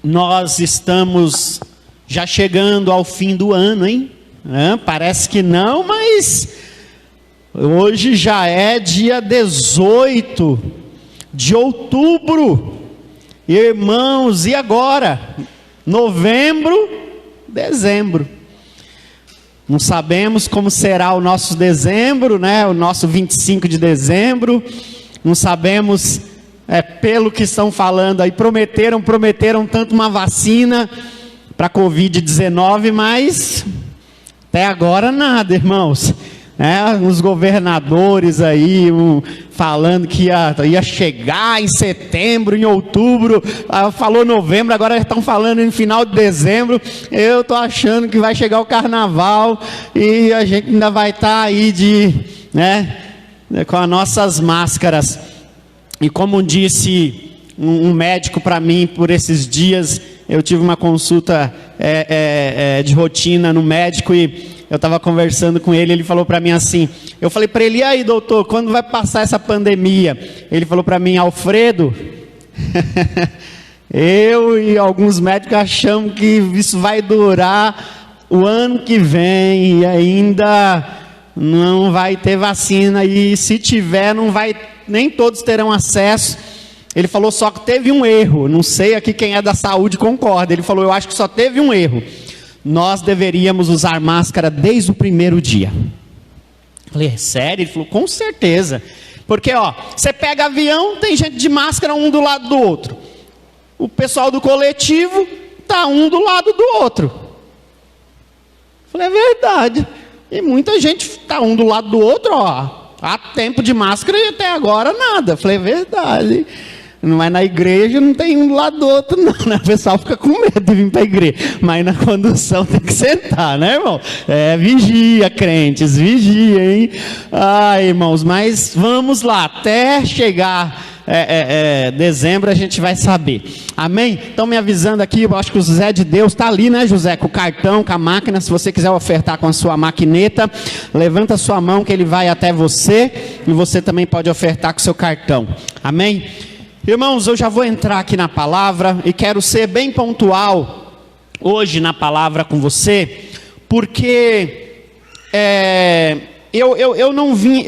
Nós estamos já chegando ao fim do ano, hein? Parece que não, mas hoje já é dia 18 de outubro. Irmãos, e agora? Novembro, dezembro. Não sabemos como será o nosso dezembro, né? O nosso 25 de dezembro. Não sabemos, pelo que estão falando aí, prometeram tanto uma vacina para a Covid-19, mas até agora nada, irmãos. Os governadores aí falando que ia chegar em setembro, em outubro, falou novembro, agora estão falando em final de dezembro. Eu estou achando que vai chegar o carnaval e a gente ainda vai estar aí com as nossas máscaras. E como disse um médico para mim por esses dias, eu tive uma consulta de rotina no médico e eu estava conversando com ele, ele falou para mim assim, eu falei para ele, e aí doutor, quando vai passar essa pandemia? Ele falou para mim, Alfredo, eu e alguns médicos achamos que isso vai durar o ano que vem e ainda não vai ter vacina, e se tiver, nem todos terão acesso. Ele falou só que teve um erro, não sei aqui quem é da saúde concorda, ele falou, eu acho que só teve um erro. Nós deveríamos usar máscara desde o primeiro dia. Eu falei, é sério? Ele falou, com certeza. Porque, você pega avião, tem gente de máscara um do lado do outro. O pessoal do coletivo está um do lado do outro. Eu falei, é verdade. E muita gente está um do lado do outro, há tempo de máscara e até agora nada. Eu falei, é verdade. Não é na igreja, não tem um do lado do outro não, né? O pessoal fica com medo de vir para a igreja, mas na condução tem que sentar, né, irmão? Vigia, crentes, vigia, hein? Irmãos, mas vamos lá, até chegar dezembro a gente vai saber, amém? Estão me avisando aqui, eu acho que o José de Deus está ali, né, José, com o cartão, com a máquina. Se você quiser ofertar com a sua maquineta, levanta a sua mão que ele vai até você, e você também pode ofertar com o seu cartão, amém? Irmãos, eu já vou entrar aqui na palavra e quero ser bem pontual hoje na palavra com você, porque eu não vim,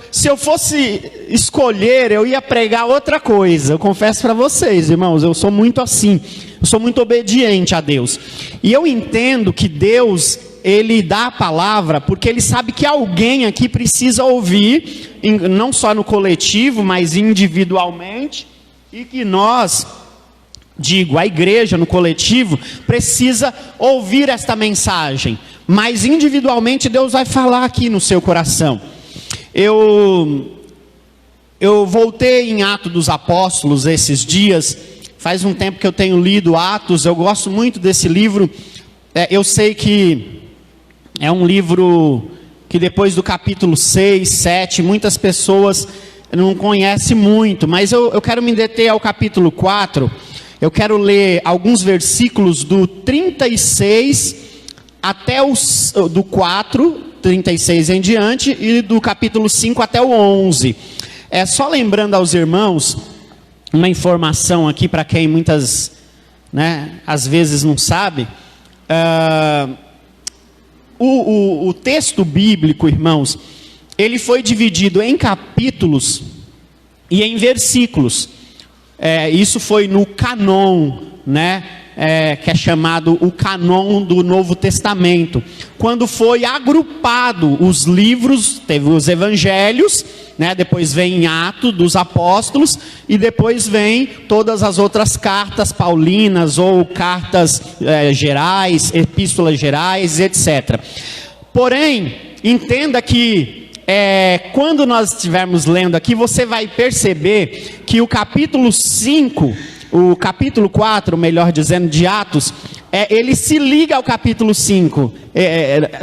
se eu fosse escolher, eu ia pregar outra coisa. Eu confesso para vocês, irmãos, eu sou muito assim, eu sou muito obediente a Deus. E eu entendo que Deus, Ele dá a palavra porque Ele sabe que alguém aqui precisa ouvir, não só no coletivo, mas individualmente, e que nós, a igreja no coletivo, precisa ouvir esta mensagem, mas individualmente Deus vai falar aqui no seu coração. Eu voltei em Atos dos Apóstolos esses dias, faz um tempo que eu tenho lido Atos, eu gosto muito desse livro. Eu sei que é um livro que depois do capítulo 6, 7, muitas pessoas não conhecem muito, mas eu quero me deter ao capítulo 4, eu quero ler alguns versículos do 36 até do 4, 36 em diante, e do capítulo 5 até o 11. Só lembrando aos irmãos, uma informação aqui para quem muitas, às vezes não sabe, o texto bíblico, irmãos, ele foi dividido em capítulos e em versículos. Isso foi no canon, que é chamado o canon do Novo Testamento. Quando foi agrupado os livros, teve os evangelhos, depois vem Atos dos Apóstolos, e depois vem todas as outras cartas paulinas, ou cartas gerais, epístolas gerais, etc. Porém, entenda que quando nós estivermos lendo aqui, você vai perceber que o capítulo 5, o capítulo 4, melhor dizendo, de Atos, ele se liga ao capítulo 5.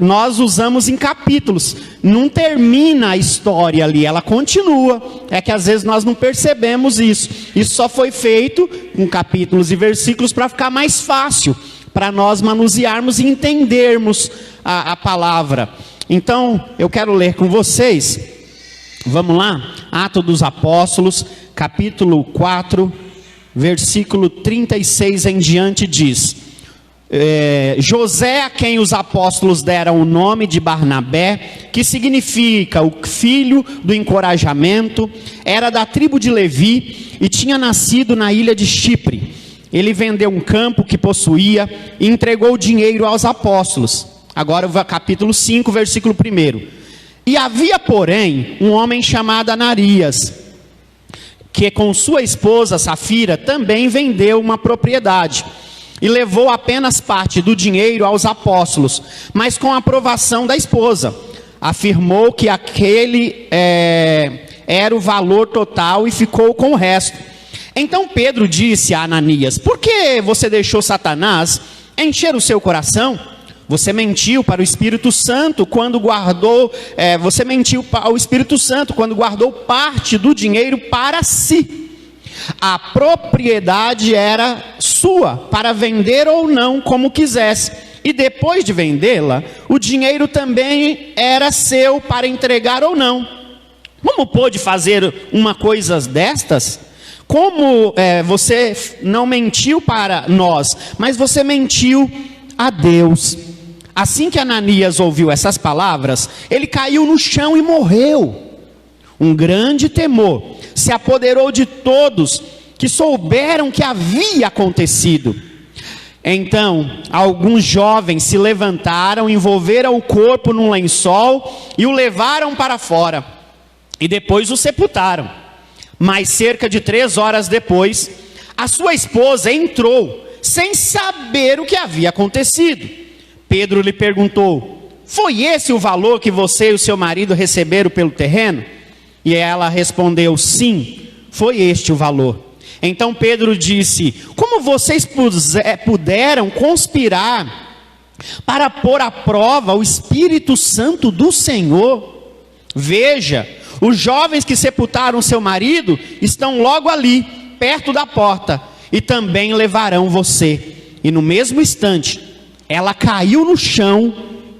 Nós usamos em capítulos, não termina a história ali, ela continua. É que às vezes nós não percebemos isso. Isso só foi feito com capítulos e versículos para ficar mais fácil, para nós manusearmos e entendermos a palavra. Então, eu quero ler com vocês, vamos lá? Atos dos Apóstolos, capítulo 4, versículo 36 em diante diz: José, a quem os apóstolos deram o nome de Barnabé, que significa o filho do encorajamento, era da tribo de Levi e tinha nascido na ilha de Chipre. Ele vendeu um campo que possuía e entregou dinheiro aos apóstolos. Agora o capítulo 5, versículo 1. E havia, porém, um homem chamado Ananias, que com sua esposa Safira também vendeu uma propriedade e levou apenas parte do dinheiro aos apóstolos, mas com a aprovação da esposa. Afirmou que aquele era o valor total e ficou com o resto. Então Pedro disse a Ananias: por que você deixou Satanás encher o seu coração? Você mentiu para o Espírito Santo quando guardou parte do dinheiro para si. A propriedade era sua, para vender ou não, como quisesse. E depois de vendê-la, o dinheiro também era seu, para entregar ou não. Como pôde fazer uma coisa destas? Como você não mentiu para nós, mas você mentiu a Deus. Assim que Ananias ouviu essas palavras, ele caiu no chão e morreu. Um grande temor se apoderou de todos que souberam que havia acontecido. Então, alguns jovens se levantaram, envolveram o corpo num lençol e o levaram para fora. E depois o sepultaram. Mas cerca de 3 horas depois, a sua esposa entrou, sem saber o que havia acontecido. Pedro lhe perguntou: foi esse o valor que você e o seu marido receberam pelo terreno? E ela respondeu: sim, foi este o valor. Então Pedro disse: como vocês puderam conspirar para pôr à prova o Espírito Santo do Senhor? Veja, os jovens que sepultaram seu marido estão logo ali, perto da porta, e também levarão você. E no mesmo instante, ela caiu no chão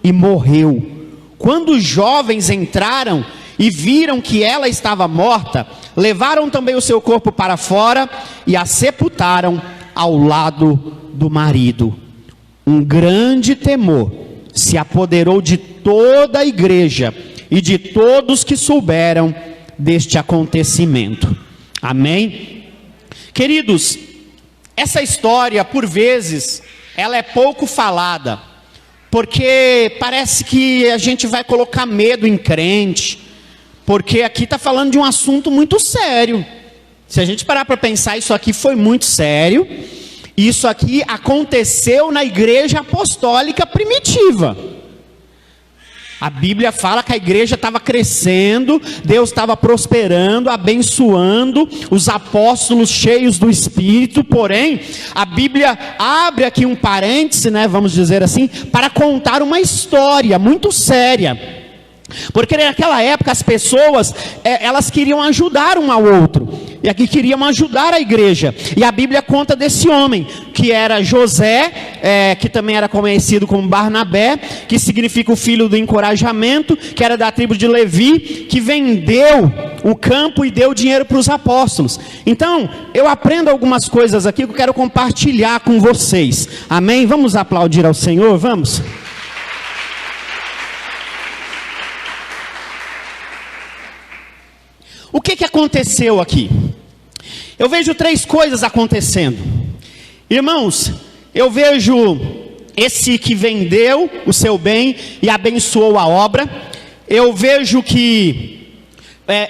e morreu. Quando os jovens entraram e viram que ela estava morta, levaram também o seu corpo para fora e a sepultaram ao lado do marido. Um grande temor se apoderou de toda a igreja e de todos que souberam deste acontecimento. Amém? Queridos, essa história, por vezes, ela é pouco falada, porque parece que a gente vai colocar medo em crente, porque aqui está falando de um assunto muito sério. Se a gente parar para pensar, isso aqui foi muito sério. Isso aqui aconteceu na igreja apostólica primitiva. A Bíblia fala que a igreja estava crescendo, Deus estava prosperando, abençoando, os apóstolos cheios do Espírito. Porém, a Bíblia abre aqui um parêntese, vamos dizer assim, para contar uma história muito séria. Porque naquela época as pessoas, elas queriam ajudar um ao outro, e aqui queriam ajudar a igreja. E a Bíblia conta desse homem, que era José, que também era conhecido como Barnabé, que significa o filho do encorajamento, que era da tribo de Levi, que vendeu o campo e deu dinheiro para os apóstolos. Então, eu aprendo algumas coisas aqui que eu quero compartilhar com vocês. Amém? Vamos aplaudir ao Senhor? Vamos? O que aconteceu aqui? Eu vejo 3 coisas acontecendo. Irmãos, eu vejo esse que vendeu o seu bem e abençoou a obra. Eu vejo que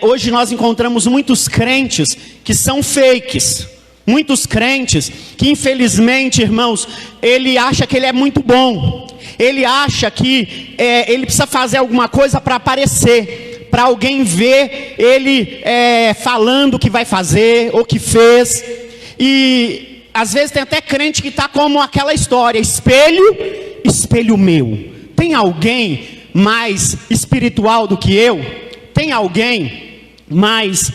hoje nós encontramos muitos crentes que são fakes. Muitos crentes que, infelizmente, irmãos, ele acha que ele é muito bom. Ele acha que ele precisa fazer alguma coisa para aparecer, para alguém ver ele falando o que vai fazer, ou que fez. E às vezes tem até crente que está como aquela história: espelho, espelho meu. Tem alguém mais espiritual do que eu? Tem alguém mais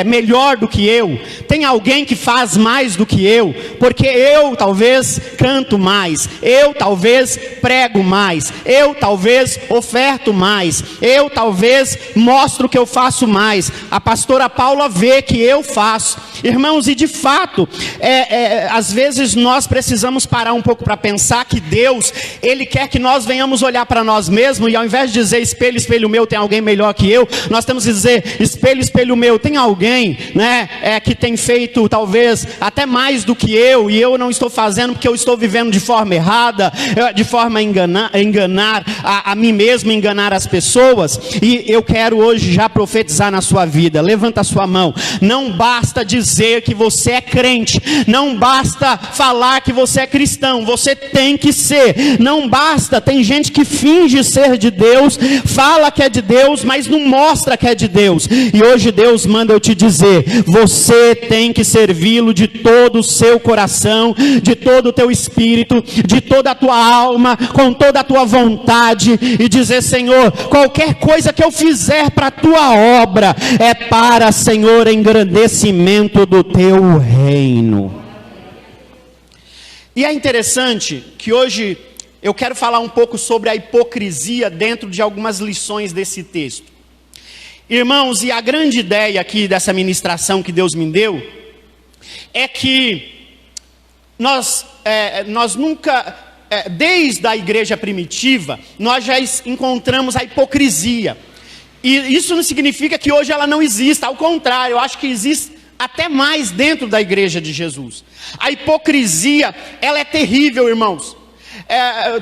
melhor do que eu, tem alguém que faz mais do que eu, porque eu talvez canto mais, eu talvez prego mais, eu talvez oferto mais, eu talvez mostro que eu faço mais. A pastora Paula vê que eu faço, irmãos, e de fato, às vezes nós precisamos parar um pouco para pensar que Deus, Ele quer que nós venhamos olhar para nós mesmos, e ao invés de dizer espelho, espelho meu, tem alguém melhor que eu, nós temos que dizer espelho, espelho meu, tem alguém, né, que tem feito talvez até mais do que eu, e eu não estou fazendo porque eu estou vivendo de forma errada, de forma a enganar a mim mesmo, enganar as pessoas. E eu quero hoje já profetizar na sua vida. Levanta a sua mão. Não basta dizer que você é crente, não basta falar que você é cristão, você tem que ser. Não basta, tem gente que finge ser de Deus, fala que é de Deus, mas não mostra que é de Deus. E hoje Deus manda eu te dizer, você tem que servi-lo de todo o seu coração, de todo o teu espírito, de toda a tua alma, com toda a tua vontade, e dizer: Senhor, qualquer coisa que eu fizer para a tua obra, é para, Senhor, engrandecimento do teu reino. E é interessante que hoje eu quero falar um pouco sobre a hipocrisia dentro de algumas lições desse texto. Irmãos, e a grande ideia aqui dessa ministração que Deus me deu, é que nós nunca, desde a igreja primitiva, nós já encontramos a hipocrisia. E isso não significa que hoje ela não exista, ao contrário, eu acho que existe até mais dentro da igreja de Jesus. A hipocrisia, ela é terrível, irmãos.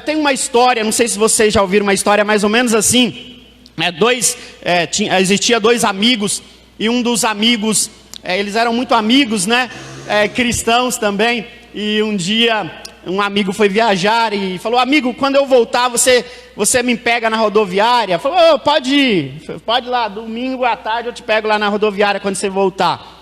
Tem uma história, não sei se vocês já ouviram uma história mais ou menos assim. Existia dois amigos, e um dos amigos, eles eram muito amigos, né? Cristãos também. E um dia um amigo foi viajar e falou: amigo, quando eu voltar você me pega na rodoviária? Falou: pode ir lá, domingo à tarde eu te pego lá na rodoviária quando você voltar.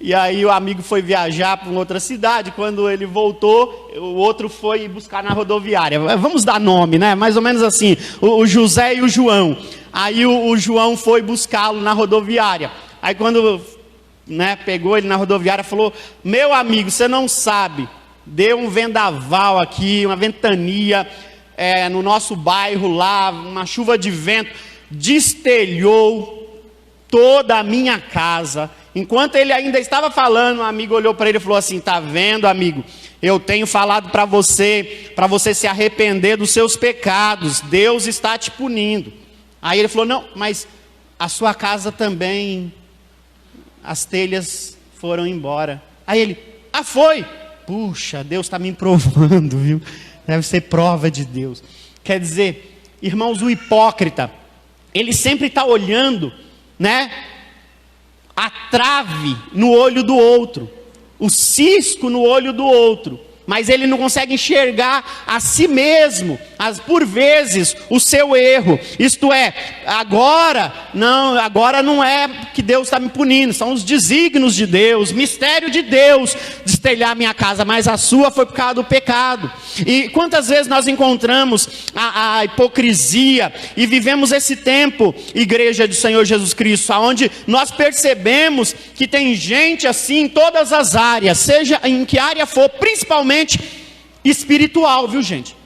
E aí o amigo foi viajar para uma outra cidade. Quando ele voltou, o outro foi buscar na rodoviária. Vamos dar nome, né? Mais ou menos assim, o José e o João. Aí o João foi buscá-lo na rodoviária. Aí quando, né, pegou ele na rodoviária, falou: meu amigo, você não sabe, deu um vendaval aqui, uma ventania no nosso bairro lá, uma chuva de vento, destelhou toda a minha casa. Enquanto ele ainda estava falando, um amigo olhou para ele e falou assim: tá vendo, amigo, eu tenho falado para você se arrepender dos seus pecados, Deus está te punindo. Aí ele falou: não, mas a sua casa também, as telhas foram embora. Aí ele: ah, foi? Puxa, Deus está me provando, viu? Deve ser prova de Deus. Quer dizer, irmãos, o hipócrita, ele sempre está olhando, né, a trave no olho do outro, o cisco no olho do outro, mas ele não consegue enxergar a si mesmo, por vezes, o seu erro. Isto é, agora não é que Deus está me punindo, são os desígnios de Deus, mistério de Deus, destelhar minha casa, mas a sua foi por causa do pecado. E quantas vezes nós encontramos a hipocrisia e vivemos esse tempo, igreja do Senhor Jesus Cristo, onde nós percebemos que tem gente assim em todas as áreas, seja em que área for, principalmente espiritual, viu, gente?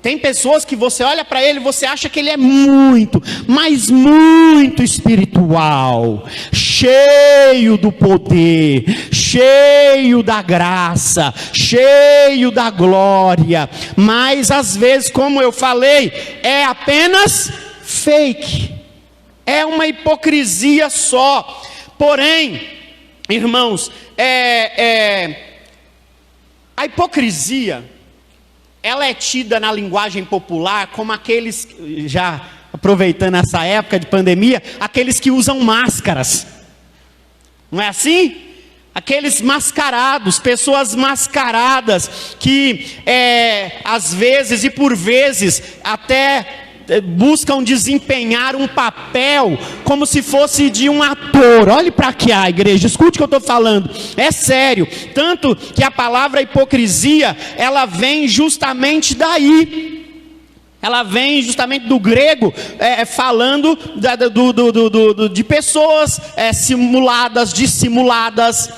Tem pessoas que você olha para ele e você acha que ele é muito, mas muito espiritual, cheio do poder, cheio da graça, cheio da glória, mas às vezes, como eu falei, é apenas fake, é uma hipocrisia só. Porém, irmãos, a hipocrisia, ela é tida na linguagem popular como aqueles, já aproveitando essa época de pandemia, aqueles que usam máscaras. Não é assim? Aqueles mascarados, pessoas mascaradas, que às vezes e por vezes até buscam desempenhar um papel como se fosse de um ator. Olhe para cá, igreja, escute o que eu estou falando, é sério. Tanto que a palavra hipocrisia, ela vem justamente daí. Ela vem justamente do grego, falando de pessoas simuladas, dissimuladas,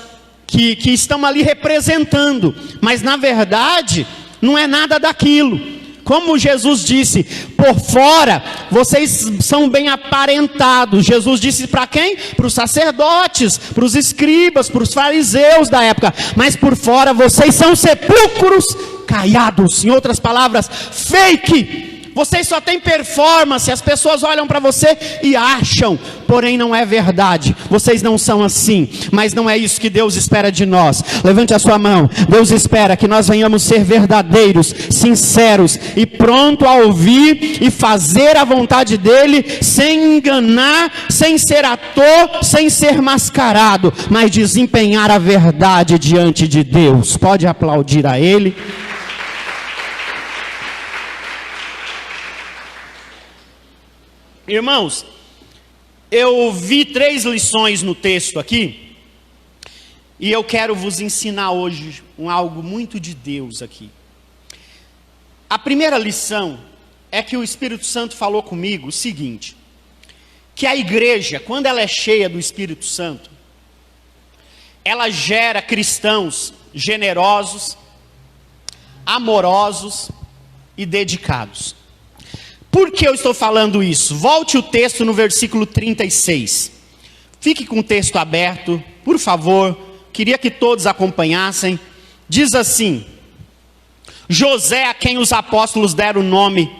que estão ali representando. Mas na verdade, não é nada daquilo. Como Jesus disse, por fora, vocês são bem aparentados. Jesus disse para quem? Para os sacerdotes, para os escribas, para os fariseus da época. Mas por fora, vocês são sepulcros caiados. Em outras palavras, fake. Vocês só têm performance, as pessoas olham para você e acham, porém não é verdade. Vocês não são assim, mas não é isso que Deus espera de nós. Levante a sua mão. Deus espera que nós venhamos ser verdadeiros, sinceros e pronto a ouvir e fazer a vontade dele, sem enganar, sem ser ator, sem ser mascarado, mas desempenhar a verdade diante de Deus. Pode aplaudir a ele. Irmãos, eu vi 3 lições no texto aqui, e eu quero vos ensinar hoje algo muito de Deus aqui. A primeira lição é que o Espírito Santo falou comigo o seguinte, que a igreja, quando ela é cheia do Espírito Santo, ela gera cristãos generosos, amorosos e dedicados. Por que eu estou falando isso? Volte o texto no versículo 36. Fique com o texto aberto, por favor. Queria que todos acompanhassem. Diz assim: José, a quem os apóstolos deram o nome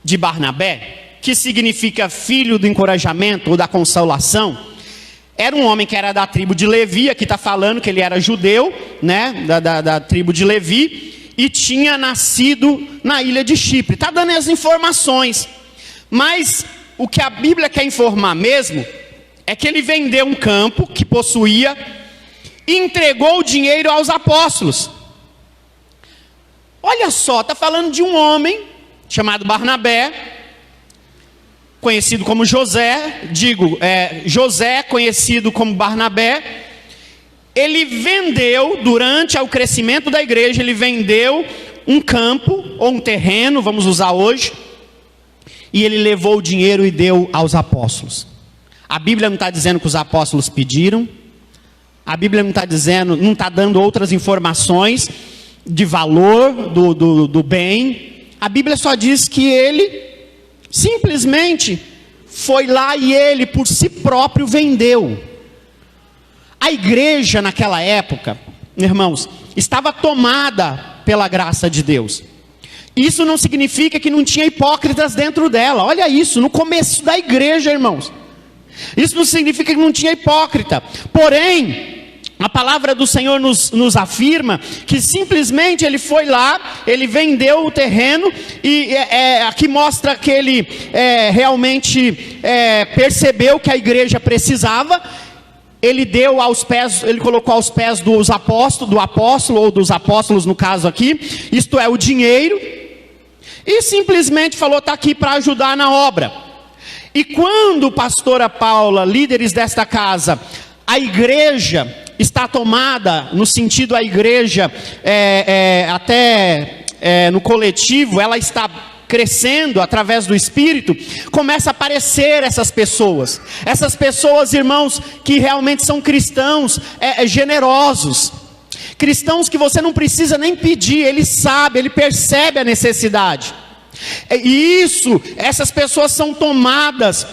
de Barnabé, que significa filho do encorajamento ou da consolação, era um homem que era da tribo de Levi. Aqui está falando que ele era judeu, né? Da tribo de Levi. E tinha nascido na ilha de Chipre. Está dando as informações. Mas o que a Bíblia quer informar mesmo é que ele vendeu um campo que possuía e entregou o dinheiro aos apóstolos. Olha só, está falando de um homem chamado Barnabé, conhecido como José. José, conhecido como Barnabé. Ele vendeu, durante o crescimento da igreja, ele vendeu um campo, ou um terreno, vamos usar hoje, e ele levou o dinheiro e deu aos apóstolos. A Bíblia não está dizendo que os apóstolos pediram, a Bíblia não está dizendo, não está dando outras informações de valor do bem. A Bíblia só diz que ele simplesmente foi lá e ele por si próprio vendeu. A igreja naquela época, irmãos, estava tomada pela graça de Deus. Isso não significa que não tinha hipócritas dentro dela. Olha isso, no começo da igreja, irmãos. Isso não significa que não tinha hipócrita. Porém, a palavra do Senhor nos afirma que simplesmente ele foi lá, ele vendeu o terreno, e aqui mostra que ele realmente percebeu que a igreja precisava. Ele deu aos pés, ele colocou aos pés do apóstolo ou dos apóstolos no caso aqui, isto é, o dinheiro, e simplesmente falou, está aqui para ajudar na obra. E quando pastora Paula, líderes desta casa, a igreja está tomada, no sentido a igreja, no coletivo, ela está crescendo através do Espírito, começa a aparecer essas pessoas, irmãos, que realmente são cristãos generosos, cristãos que você não precisa nem pedir, ele sabe, ele percebe a necessidade, e essas pessoas são tomadas.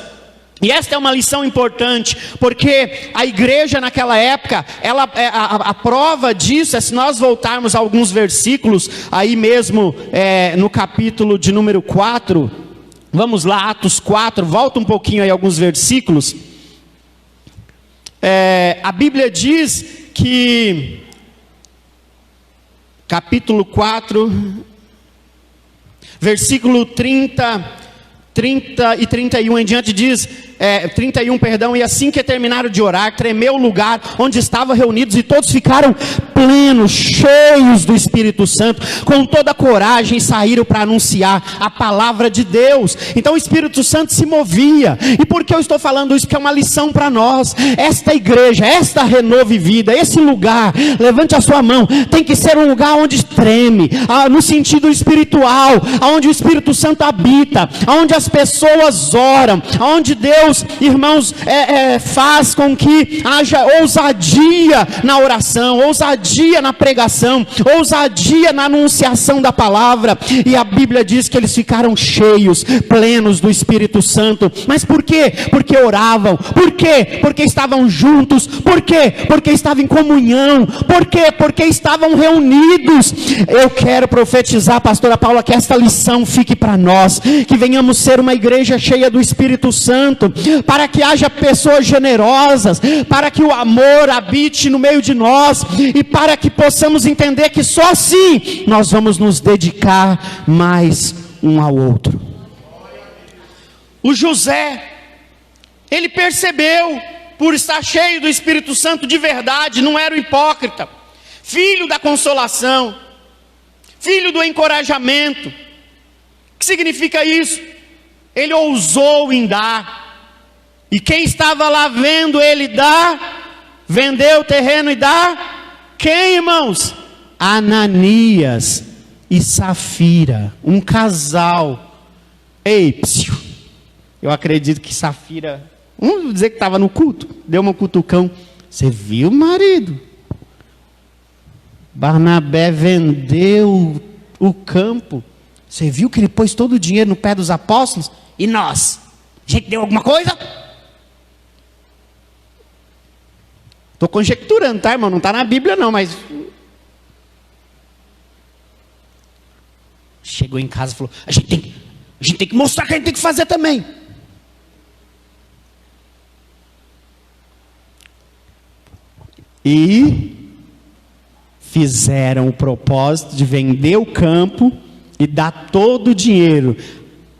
E esta é uma lição importante, porque a igreja naquela época, a prova disso é se nós voltarmos a alguns versículos, aí mesmo no capítulo de número 4, vamos lá, Atos 4, volta um pouquinho aí alguns versículos, a Bíblia diz que, capítulo 4, versículo 30 e 31 em diante diz, 31, perdão, e assim que terminaram de orar, tremeu o lugar onde estavam reunidos e todos ficaram plenos, cheios do Espírito Santo, com toda a coragem, saíram para anunciar a palavra de Deus. Então o Espírito Santo se movia. E por que eu estou falando isso? Porque é uma lição para nós. Esta igreja, esta Renove Vida, esse lugar, levante a sua mão, tem que ser um lugar onde treme, no sentido espiritual, onde o Espírito Santo habita, onde as pessoas oram, onde Deus, irmãos, faz com que haja ousadia na oração, ousadia na pregação, ousadia na anunciação da palavra. E a Bíblia diz que eles ficaram cheios, plenos do Espírito Santo. Mas por quê? Porque oravam. Por quê? Porque estavam juntos. Por quê? Porque estavam em comunhão. Por quê? Porque estavam reunidos. Eu quero profetizar, pastora Paula, que esta lição fique para nós, que venhamos ser uma igreja cheia do Espírito Santo, para que haja pessoas generosas, para que o amor habite no meio de nós, e para que possamos entender que só assim nós vamos nos dedicar mais um ao outro. O José, ele percebeu, por estar cheio do Espírito Santo de verdade, não era um hipócrita, filho da consolação, filho do encorajamento. O que significa isso? Ele ousou em dar, e quem estava lá vendo ele dar, vendeu o terreno e dar, quem, irmãos? Ananias e Safira, um casal. Ei, psiu. Eu acredito que Safira, vamos dizer que estava no culto, deu uma cutucão. Você viu, marido? Barnabé vendeu o campo. Você viu que ele pôs todo o dinheiro no pé dos apóstolos? E nós? A gente deu alguma coisa? Estou conjecturando, tá, irmão? Não está na Bíblia não, mas... Chegou em casa e falou, a gente tem que mostrar que a gente tem que fazer também. E fizeram o propósito de vender o campo e dar todo o dinheiro.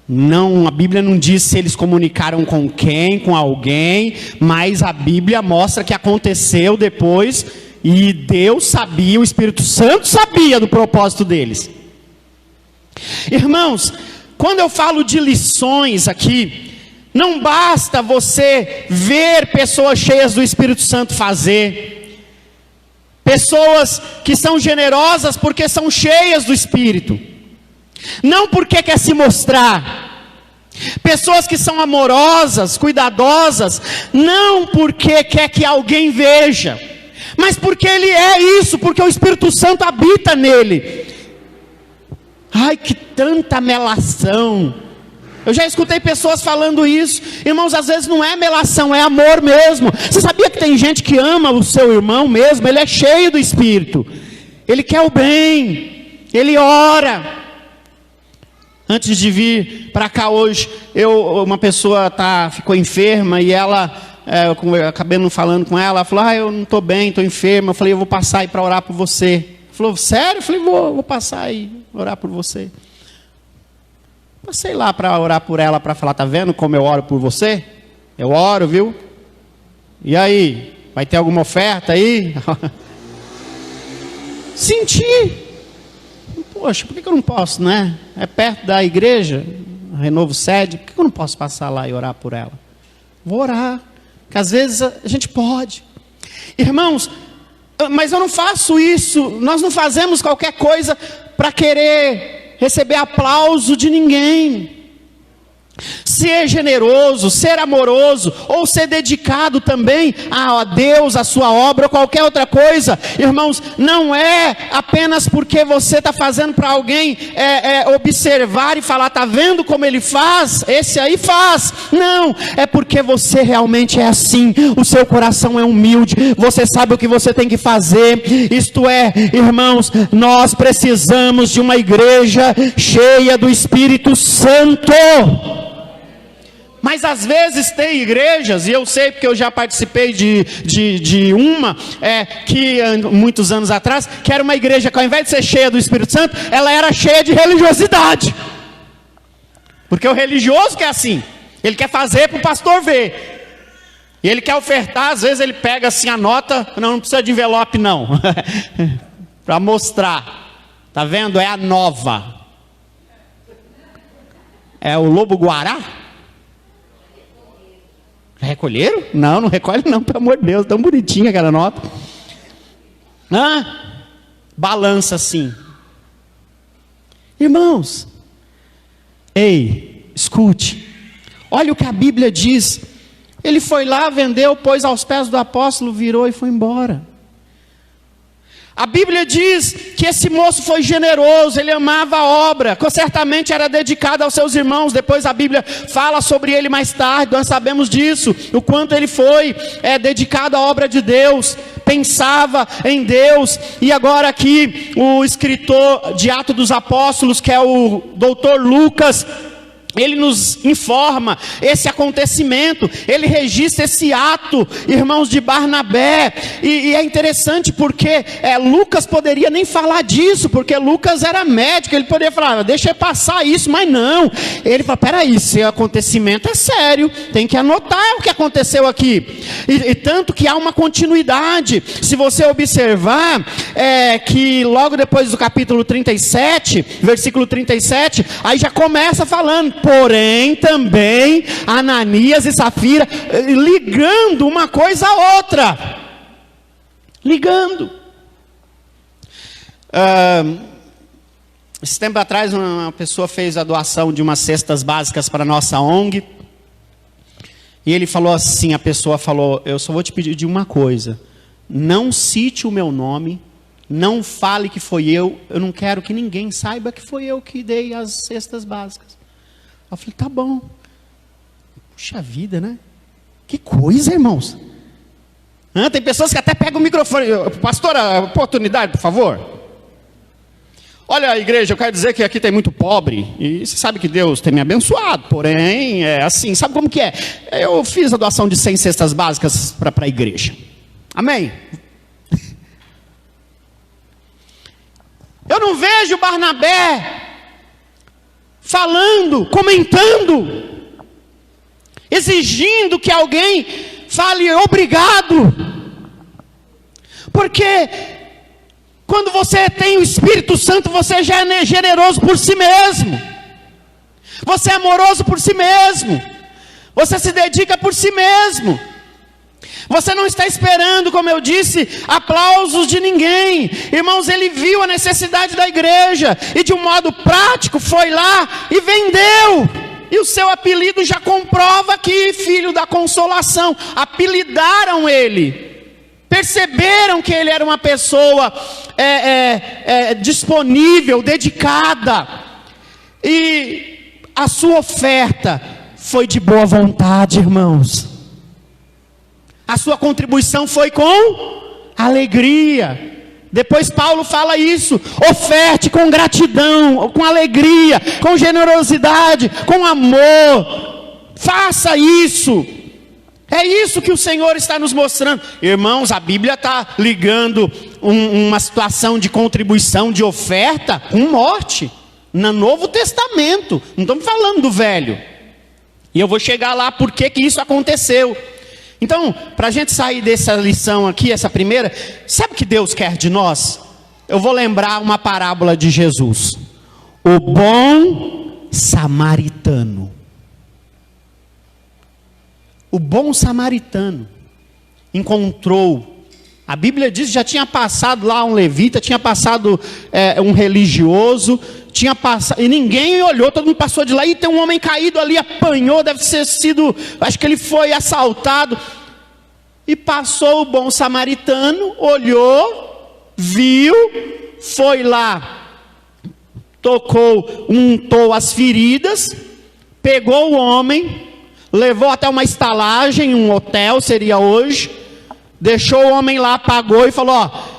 Não, a Bíblia não diz se eles comunicaram com quem, com alguém, mas a Bíblia mostra que aconteceu depois, e Deus sabia, o Espírito Santo sabia do propósito deles. Irmãos, quando eu falo de lições aqui, não basta você ver pessoas cheias do Espírito Santo fazer, pessoas que são generosas porque são cheias do Espírito, não porque quer se mostrar, pessoas que são amorosas, cuidadosas, não porque quer que alguém veja, mas porque ele é isso, porque o Espírito Santo habita nele. Ai, que tanta melação. Eu já escutei pessoas falando isso. Irmãos, às vezes não é melação, é amor mesmo. Você sabia que tem gente que ama o seu irmão mesmo? Ele é cheio do Espírito, ele quer o bem, ele ora. Antes de vir para cá hoje, uma pessoa ficou enferma, e ela, eu acabei não falando com ela, ela falou, eu não estou bem, estou enferma. Eu falei, eu vou passar aí para orar por você. Falou, sério? Eu falei, vou passar aí, orar por você. Passei lá para orar por ela, para falar, tá vendo como eu oro por você? Eu oro, viu? E aí, vai ter alguma oferta aí? Senti. Poxa, por que eu não posso, né? É perto da igreja, Renovo Sede, por que eu não posso passar lá e orar por ela? Vou orar, porque às vezes a gente pode. Irmãos, mas eu não faço isso, nós não fazemos qualquer coisa para querer receber aplauso de ninguém. Ser generoso, ser amoroso, ou ser dedicado também a Deus, a sua obra, ou qualquer outra coisa, irmãos, não é apenas porque você está fazendo para alguém observar e falar, está vendo como ele faz? Esse aí faz. Não, é porque você realmente é assim, o seu coração é humilde, você sabe o que você tem que fazer. Isto é, irmãos, nós precisamos de uma igreja cheia do Espírito Santo. Mas às vezes tem igrejas, e eu sei porque eu já participei de uma, que muitos anos atrás, que era uma igreja que ao invés de ser cheia do Espírito Santo, ela era cheia de religiosidade. Porque o religioso que é assim, ele quer fazer para o pastor ver. E ele quer ofertar, às vezes ele pega assim a nota, não precisa de envelope não, para mostrar, tá vendo? É a nova, é o lobo-guará? Já recolheram? Não, não recolhe não, pelo amor de Deus, tão bonitinha aquela nota. Balança assim. Irmãos, ei, escute, olha o que a Bíblia diz. Ele foi lá, vendeu, pôs aos pés do apóstolo, virou e foi embora. A Bíblia diz que esse moço foi generoso, ele amava a obra, certamente era dedicado aos seus irmãos. Depois a Bíblia fala sobre ele mais tarde, nós sabemos disso, o quanto ele foi dedicado à obra de Deus, pensava em Deus. E agora aqui o escritor de Atos dos Apóstolos, que é o doutor Lucas, ele nos informa esse acontecimento, ele registra esse ato, irmãos, de Barnabé, e é interessante porque Lucas poderia nem falar disso, porque Lucas era médico, ele poderia falar, deixa eu passar isso, mas não, ele fala, peraí, esse acontecimento é sério, tem que anotar o que aconteceu aqui, e tanto que há uma continuidade. Se você observar, que logo depois do capítulo 37, versículo 37, aí já começa falando, porém também Ananias e Safira, ligando uma coisa a outra. Ligando. Esse tempo atrás uma pessoa fez a doação de umas cestas básicas para a nossa ONG. E ele falou assim, a pessoa falou, eu só vou te pedir de uma coisa. Não cite o meu nome, não fale que foi eu não quero que ninguém saiba que foi eu que dei as cestas básicas. Eu falei, tá bom. Puxa vida, né? Que coisa, irmãos. Tem pessoas que até pegam o microfone. Pastora, oportunidade, por favor. Olha, igreja, eu quero dizer que aqui tem muito pobre. E você sabe que Deus tem me abençoado. Porém, é assim, sabe como que é? Eu fiz a doação de 100 cestas básicas para a igreja. Amém? Eu não vejo Barnabé falando, comentando, exigindo que alguém fale obrigado, porque quando você tem o Espírito Santo, você já é generoso por si mesmo, você é amoroso por si mesmo, você se dedica por si mesmo, você não está esperando, como eu disse, aplausos de ninguém. Irmãos, ele viu a necessidade da igreja e de um modo prático foi lá e vendeu. E o seu apelido já comprova que filho da consolação. Apelidaram ele. Perceberam que ele era uma pessoa disponível, dedicada. E a sua oferta foi de boa vontade, irmãos. A sua contribuição foi com alegria. Depois Paulo fala isso. Oferte com gratidão, com alegria, com generosidade, com amor. Faça isso. É isso que o Senhor está nos mostrando. Irmãos, a Bíblia está ligando uma situação de contribuição, de oferta, com morte. No Novo Testamento. Não estamos falando do Velho. E eu vou chegar lá porque que isso aconteceu. Então, para a gente sair dessa lição aqui, essa primeira, sabe o que Deus quer de nós? Eu vou lembrar uma parábola de Jesus. O bom samaritano. O bom samaritano encontrou, a Bíblia diz que já tinha passado lá um levita, tinha passado um religioso, tinha passado, e ninguém olhou, todo mundo passou de lá, e tem um homem caído ali, apanhou, deve ter sido, acho que ele foi assaltado, e passou o bom samaritano, olhou, viu, foi lá, untou as feridas, pegou o homem, levou até uma estalagem, um hotel seria hoje, deixou o homem lá, pagou e falou, ó,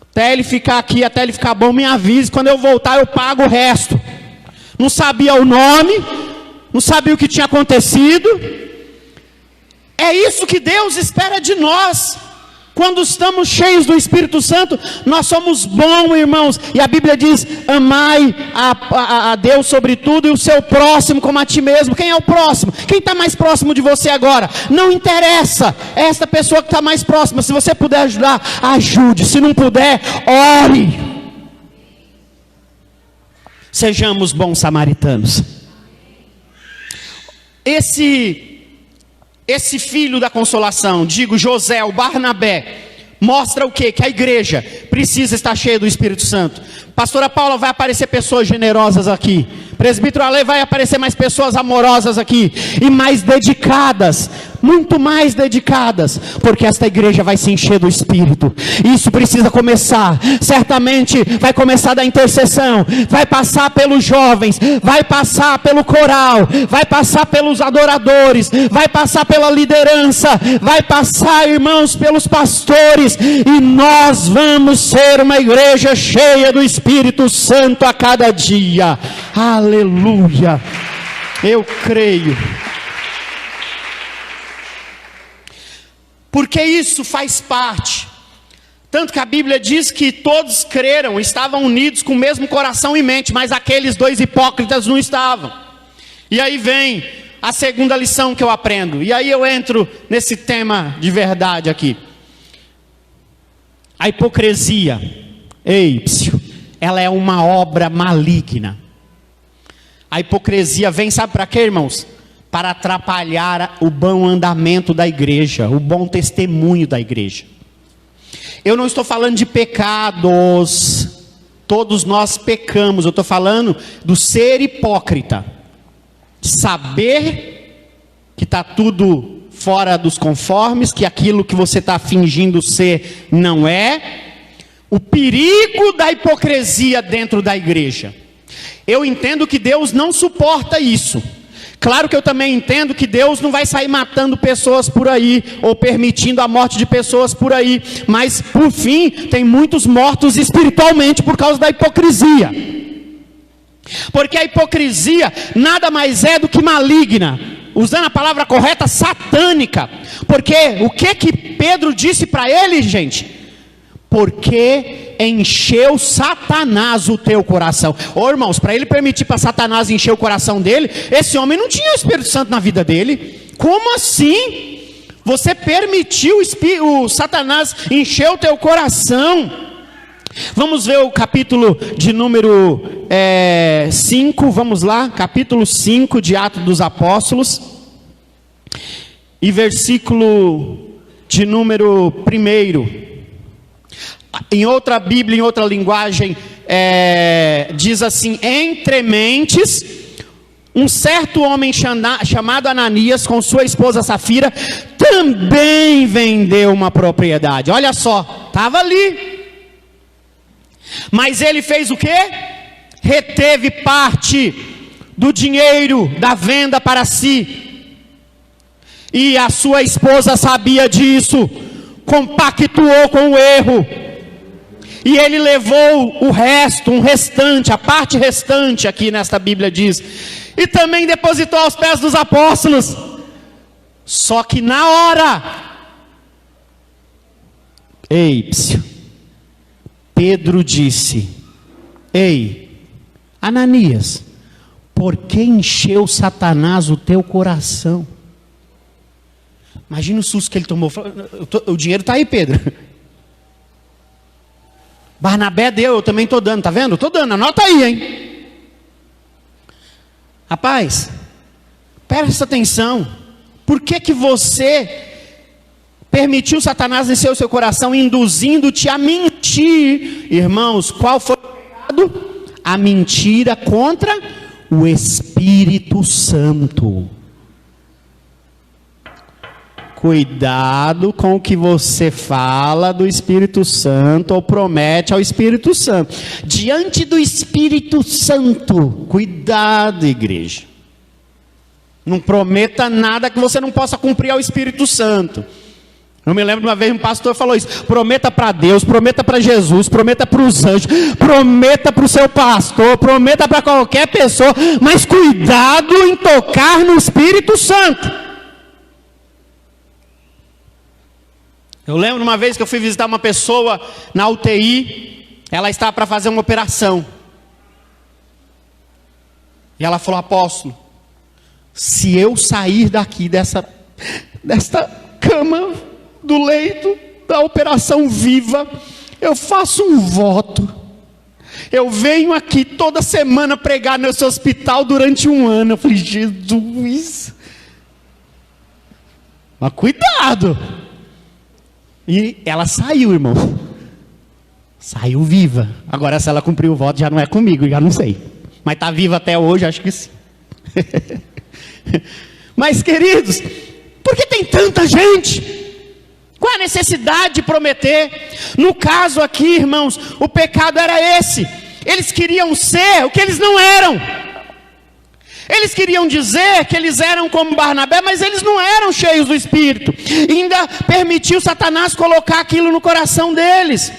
até ele ficar aqui, até ele ficar bom, me avise, quando eu voltar eu pago o resto. Não sabia o nome, não sabia o que tinha acontecido. É isso que Deus espera de nós. Quando estamos cheios do Espírito Santo, nós somos bons, irmãos. E a Bíblia diz: amai a Deus sobre tudo e o seu próximo como a ti mesmo. Quem é o próximo? Quem está mais próximo de você agora? Não interessa, é esta pessoa que está mais próxima. Se você puder ajudar, ajude. Se não puder, ore. Sejamos bons samaritanos. Esse filho da consolação, digo José, o Barnabé, mostra o quê? Que a igreja precisa estar cheia do Espírito Santo. Pastora Paula, vai aparecer pessoas generosas aqui. Presbítero Ale, vai aparecer mais pessoas amorosas aqui. E mais dedicadas. Muito mais dedicadas. Porque esta igreja vai se encher do Espírito. Isso precisa começar. Certamente vai começar da intercessão. Vai passar pelos jovens. Vai passar pelo coral. Vai passar pelos adoradores. Vai passar pela liderança. Vai passar, irmãos, pelos pastores. E nós vamos ser uma igreja cheia do Espírito Santo a cada dia. Aleluia. Eu creio. Porque isso faz parte. Tanto que a Bíblia diz que todos creram, estavam unidos com o mesmo coração e mente, mas aqueles dois hipócritas não estavam. E aí vem a segunda lição que eu aprendo. E aí eu entro nesse tema de verdade aqui. A hipocrisia, ela é uma obra maligna. A hipocrisia vem, sabe para quê, irmãos? Para atrapalhar o bom andamento da igreja, o bom testemunho da igreja. Eu não estou falando de pecados, todos nós pecamos, eu estou falando do ser hipócrita. Saber que está tudo fora dos conformes, que aquilo que você está fingindo ser não é. O perigo da hipocrisia dentro da igreja. Eu entendo que Deus não suporta isso. Claro que eu também entendo que Deus não vai sair matando pessoas por aí, ou permitindo a morte de pessoas por aí. Mas, por fim, tem muitos mortos espiritualmente por causa da hipocrisia. Porque a hipocrisia nada mais é do que maligna. Usando a palavra correta, satânica. Porque o que Pedro disse para ele, gente? Porque encheu Satanás o teu coração. Ô irmãos, para ele permitir para Satanás encher o coração dele, esse homem não tinha o Espírito Santo na vida dele. Como assim? Você permitiu o Satanás encher o teu coração? Vamos ver o capítulo de número 5, vamos lá, capítulo 5 de Atos dos Apóstolos, e versículo de número 1. Em outra Bíblia, em outra linguagem, diz assim: entre mentes, um certo homem chamado Ananias, com sua esposa Safira, também vendeu uma propriedade. Olha só, estava ali. Mas ele fez o quê? Reteve parte do dinheiro da venda para si. E a sua esposa sabia disso, compactuou com o erro. E ele levou o resto, a parte restante aqui nesta Bíblia diz. E também depositou aos pés dos apóstolos. Só que na hora, Pedro disse: ei, Ananias, por que encheu Satanás o teu coração? Imagina o susto que ele tomou. O dinheiro está aí, Pedro. Barnabé deu, eu também estou dando, está vendo? Estou dando, anota aí, hein? Rapaz, presta atenção. Por que você permitiu Satanás encher o seu coração, induzindo-te a mentir? Irmãos, qual foi o pecado? A mentira contra o Espírito Santo. Cuidado com o que você fala do Espírito Santo ou promete ao Espírito Santo. Diante do Espírito Santo, cuidado, igreja. Não prometa nada que você não possa cumprir ao Espírito Santo. Eu me lembro de uma vez um pastor falou isso: prometa para Deus, prometa para Jesus, prometa para os anjos, prometa para o seu pastor, prometa para qualquer pessoa, mas cuidado em tocar no Espírito Santo. Eu lembro uma vez que eu fui visitar uma pessoa na UTI, ela estava para fazer uma operação. E ela falou: apóstolo, se eu sair daqui desta cama, do leito, da operação viva, eu faço um voto. Eu venho aqui toda semana pregar nesse hospital durante 1 ano. Eu falei: Jesus, mas cuidado. E ela saiu, irmão. Saiu viva. Agora, se ela cumpriu o voto, já não é comigo, já não sei. Mas está viva até hoje, acho que sim. Mas, queridos, por que tem tanta gente? Qual a necessidade de prometer? No caso aqui, irmãos, o pecado era esse. Eles queriam ser o que eles não eram. Eles queriam dizer que eles eram como Barnabé, mas eles não eram cheios do Espírito. E ainda permitiu Satanás colocar aquilo no coração deles.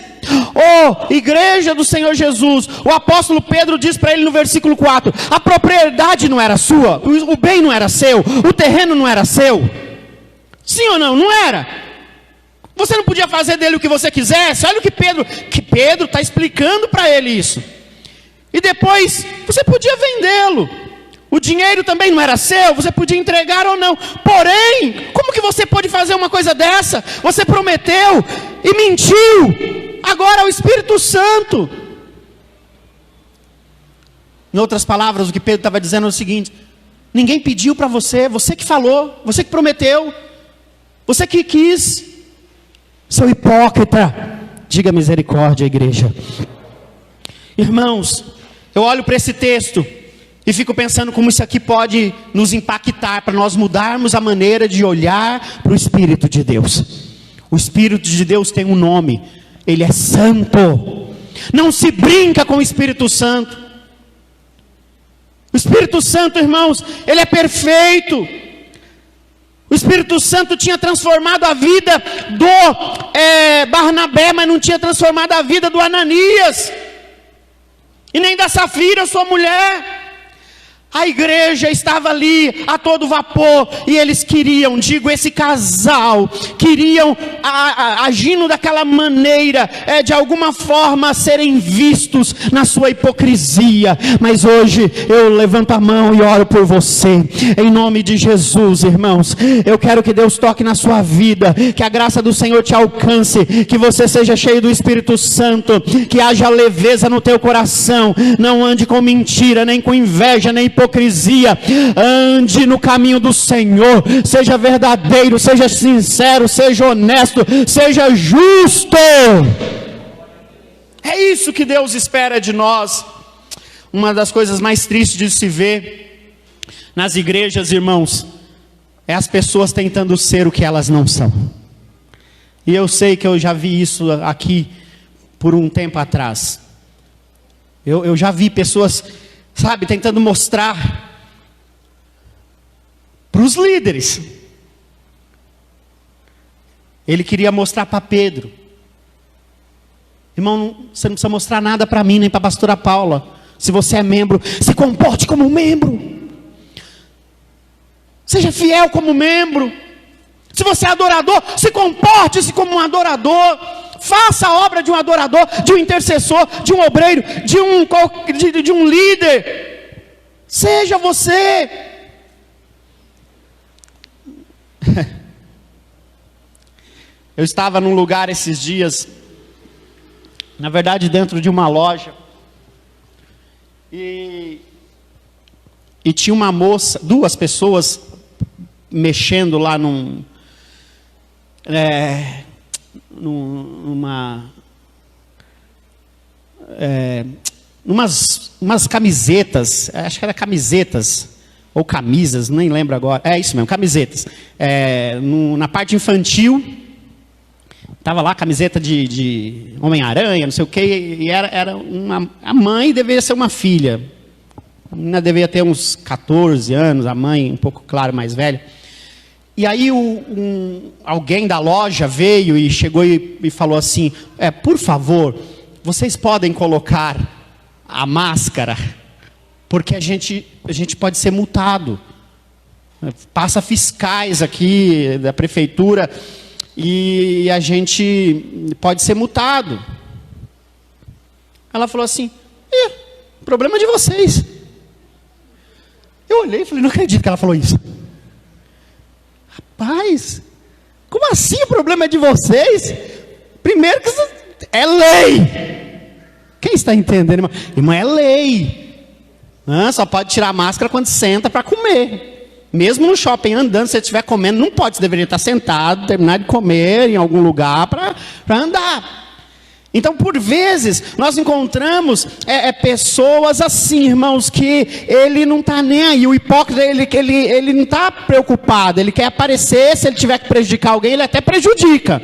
Oh, igreja do Senhor Jesus, o apóstolo Pedro diz para ele no versículo 4: a propriedade não era sua, o bem não era seu, o terreno não era seu. Sim ou não? Não era. Você não podia fazer dele o que você quisesse. Olha o que Pedro está explicando para ele isso. E depois, você podia vendê-lo. O dinheiro também não era seu, você podia entregar ou não. Porém, como que você pode fazer uma coisa dessa? Você prometeu e mentiu. Agora é o Espírito Santo. Em outras palavras, o que Pedro estava dizendo é o seguinte: ninguém pediu para você, você que falou, você que prometeu, você que quis. Seu hipócrita, diga misericórdia, igreja. Irmãos, eu olho para esse texto e fico pensando como isso aqui pode nos impactar, para nós mudarmos a maneira de olhar para o Espírito de Deus. O Espírito de Deus tem um nome, ele é santo. Não se brinca com o Espírito Santo. O Espírito Santo, irmãos, ele é perfeito. O Espírito Santo tinha transformado a vida do Barnabé, mas não tinha transformado a vida do Ananias. E nem da Safira, sua mulher. A igreja estava ali a todo vapor, e eles queriam, esse casal, queriam, agindo daquela maneira, de alguma forma serem vistos na sua hipocrisia. Mas hoje eu levanto a mão e oro por você, em nome de Jesus, irmãos. Eu quero que Deus toque na sua vida, que a graça do Senhor te alcance, que você seja cheio do Espírito Santo, que haja leveza no teu coração, não ande com mentira, nem com inveja, nem hipocrisia. Ande no caminho do Senhor, seja verdadeiro, seja sincero, seja honesto, seja justo. É isso que Deus espera de nós. Uma das coisas mais tristes de se ver nas igrejas, irmãos, é as pessoas tentando ser o que elas não são. E eu sei que eu já vi isso aqui por um tempo atrás. Eu já vi pessoas, sabe, tentando mostrar para os líderes. Ele queria mostrar para Pedro: irmão, você não precisa mostrar nada para mim, nem para a pastora Paula. Se você é membro, se comporte como membro. Seja fiel como membro. Se você é adorador, se comporte-se como um adorador. Faça a obra de um adorador, de um intercessor, de um obreiro, de um líder. Seja você. Eu estava num lugar esses dias, na verdade dentro de uma loja, e tinha uma moça, 2 pessoas mexendo lá umas camisetas, acho que era camisetas, ou camisas, nem lembro agora, é isso mesmo, camisetas, na parte infantil, estava lá camiseta de Homem-Aranha, não sei o que, e a mãe deveria ser uma filha, a menina deveria ter uns 14 anos, a mãe um pouco, claro, mais velha. E aí alguém da loja veio e chegou e falou assim: por favor, vocês podem colocar a máscara, porque a gente pode ser multado. Passa fiscais aqui da prefeitura. e a gente pode ser multado. Ela falou assim: problema de vocês. Eu olhei e falei: não acredito que ela falou isso. Rapaz, como assim o problema é de vocês? Primeiro que isso é lei. Quem está entendendo, irmão? Irmão, é lei. Só pode tirar a máscara quando senta para comer. Mesmo no shopping andando, se você estiver comendo, não pode. Você deveria estar sentado, terminar de comer em algum lugar para andar. Então, por vezes, nós encontramos pessoas assim, irmãos, que ele não está nem aí. O hipócrita, ele não está preocupado. Ele quer aparecer, se ele tiver que prejudicar alguém, ele até prejudica.